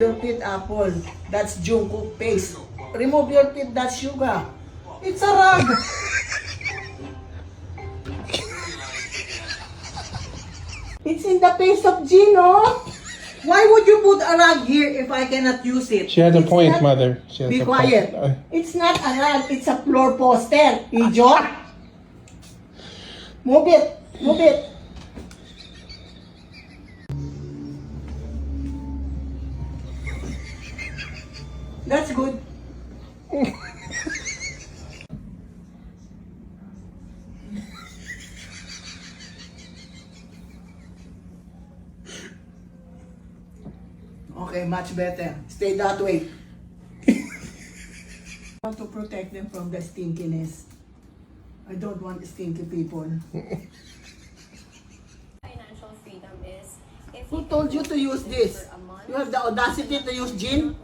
Your teeth apple, that's Jungkook paste. Remove your teeth, that's sugar. It's a rug. It's in the paste of Gino. Why would you put a rug here if I cannot use it? She has a It's point, not- mother. She has Be a quiet. point. It's not a rug, it's a floor poster. Idiot. Move it. Move it. That's good. Okay, much better. Stay that way. How to protect them from the stinkiness. I don't want stinky people. Financial freedom is if Who told you to use this? You have the audacity to use gin?